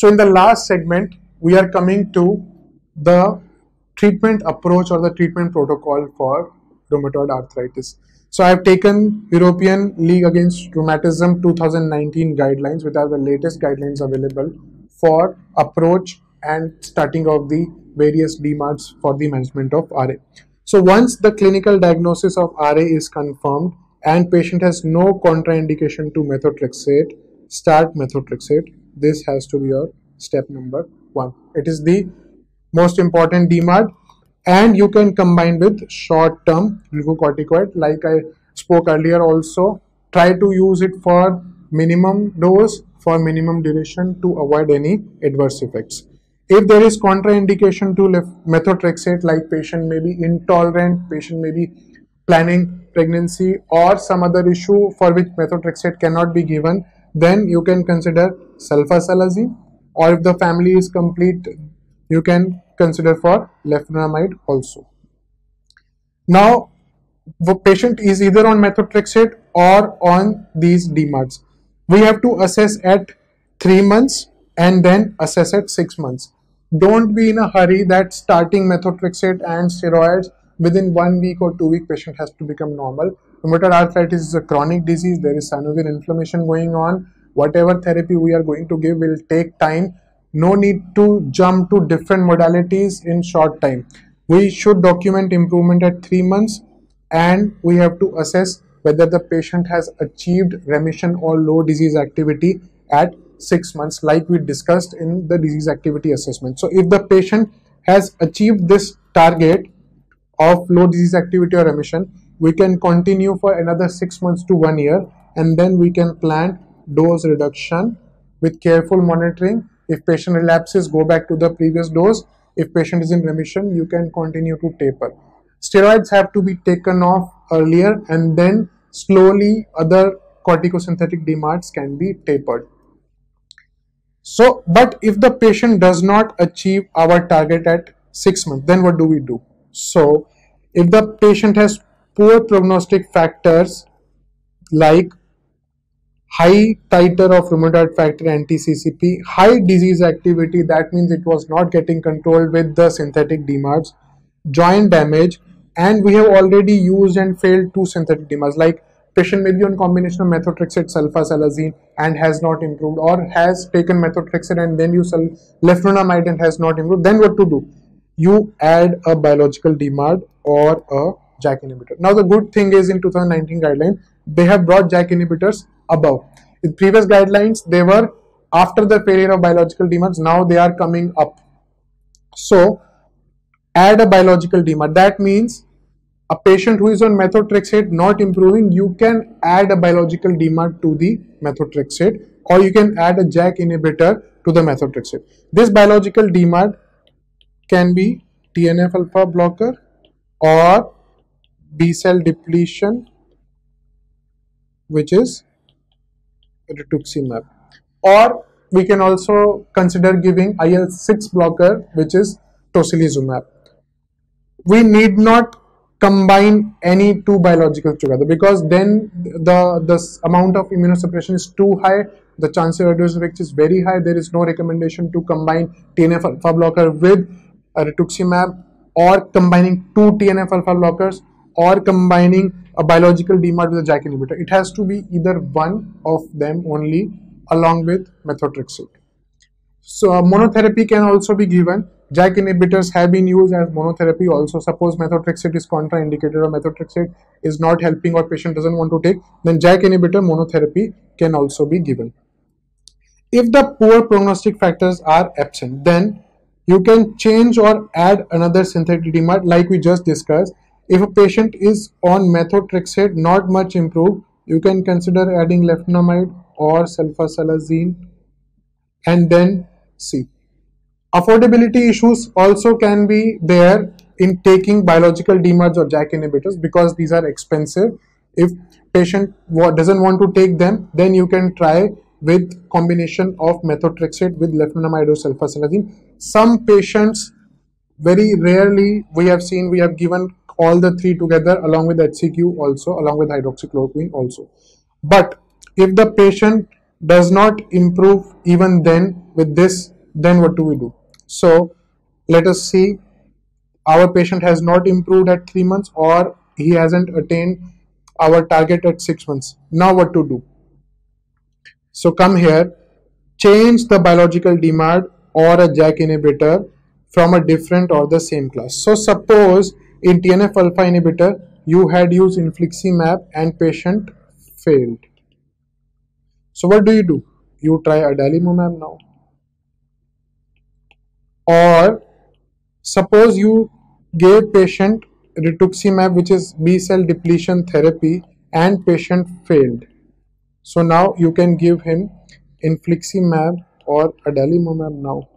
So in the last segment, we are coming to the treatment approach or the treatment protocol for rheumatoid arthritis. So I have taken European League Against Rheumatism 2019 guidelines, which are the latest guidelines available for approach and starting of the various DMARDs for the management of RA. So once the clinical diagnosis of RA is confirmed and patient has no contraindication to methotrexate, start methotrexate. This has to be your step number 1. It is the most important DMARD, and you can combine with short-term glucocorticoid. Like I spoke earlier also, try to use it for minimum dose, for minimum duration to avoid any adverse effects. If there is contraindication to methotrexate, like patient may be intolerant, patient may be planning pregnancy or some other issue for which methotrexate cannot be given, then you can consider sulfasalazine, or if the family is complete, you can consider for leflunomide also. Now, the patient is either on methotrexate or on these DMARDs. We have to assess at 3 months and then assess at 6 months. Don't be in a hurry that starting methotrexate and steroids within 1 week or 2 weeks patient has to become normal. Rheumatoid arthritis is a chronic disease. There is synovial inflammation going on. Whatever therapy we are going to give will take time. No need to jump to different modalities in short time. We should document improvement at 3 months, and we have to assess whether the patient has achieved remission or low disease activity at 6 months, like we discussed in the disease activity assessment. So if the patient has achieved this target of low disease activity or remission, we can continue for another 6 months to 1 year, and then we can plan dose reduction with careful monitoring. If patient relapses, go back to the previous dose. If patient is in remission, you can continue to taper. Steroids have to be taken off earlier, and then slowly other corticosynthetic DMARDs can be tapered. So, but if the patient does not achieve our target at 6 months, then what do we do? So, if the patient has poor prognostic factors like high titer of rheumatoid factor anti-CCP, high disease activity, that means it was not getting controlled with the synthetic DMARDs, joint damage, and we have already used and failed 2 synthetic DMARDs, like patient may be on combination of methotrexate sulfasalazine and has not improved, or has taken methotrexate and then use leflunomide and has not improved, then what to do? You add a biological DMARD or a JAK inhibitor. Now the good thing is in 2019 guideline, they have brought JAK inhibitors above. In previous guidelines, they were after the failure of biological DMARDs, now they are coming up. So add a biological DMARD. That means a patient who is on methotrexate not improving, you can add a biological DMARD to the methotrexate, or you can add a JAK inhibitor to the methotrexate. This biological DMARD can be TNF alpha blocker or B cell depletion, which is rituximab, or we can also consider giving IL-6 blocker, which is tocilizumab. We need not combine any 2 biologicals together, because then the amount of immunosuppression is too high, the chance of adverse effects is very high. There is no recommendation to combine TNF alpha blocker with rituximab, or combining 2 TNF alpha blockers, or combining a biological DMARD with a JAK inhibitor. It has to be either one of them only along with methotrexate. So monotherapy can also be given. JAK inhibitors have been used as monotherapy also. Suppose methotrexate is contraindicated or methotrexate is not helping or patient doesn't want to take, then JAK inhibitor monotherapy can also be given. If the poor prognostic factors are absent, then you can change or add another synthetic DMARD like we just discussed. If a patient is on methotrexate, not much improved, you can consider adding leflunomide or sulfasalazine, and then see. Affordability issues also can be there in taking biological DMARDs or JAK inhibitors, because these are expensive. If patient doesn't want to take them, then you can try with combination of methotrexate with leflunomide or sulfasalazine. Some patients, very rarely we have seen, we have given all the 3 together along with HCQ also, along with hydroxychloroquine also. But if the patient does not improve even then with this, then what do we do? So let us see, our patient has not improved at 3 months, or he hasn't attained our target at 6 months. Now what to do? So come here, change the biological DMARD or a JAK inhibitor from a different or the same class. So suppose in TNF alpha inhibitor you had used infliximab and patient failed. So what do? You try adalimumab now. Or suppose you gave patient rituximab, which is B cell depletion therapy, and patient failed. So now you can give him infliximab or adalimumab now.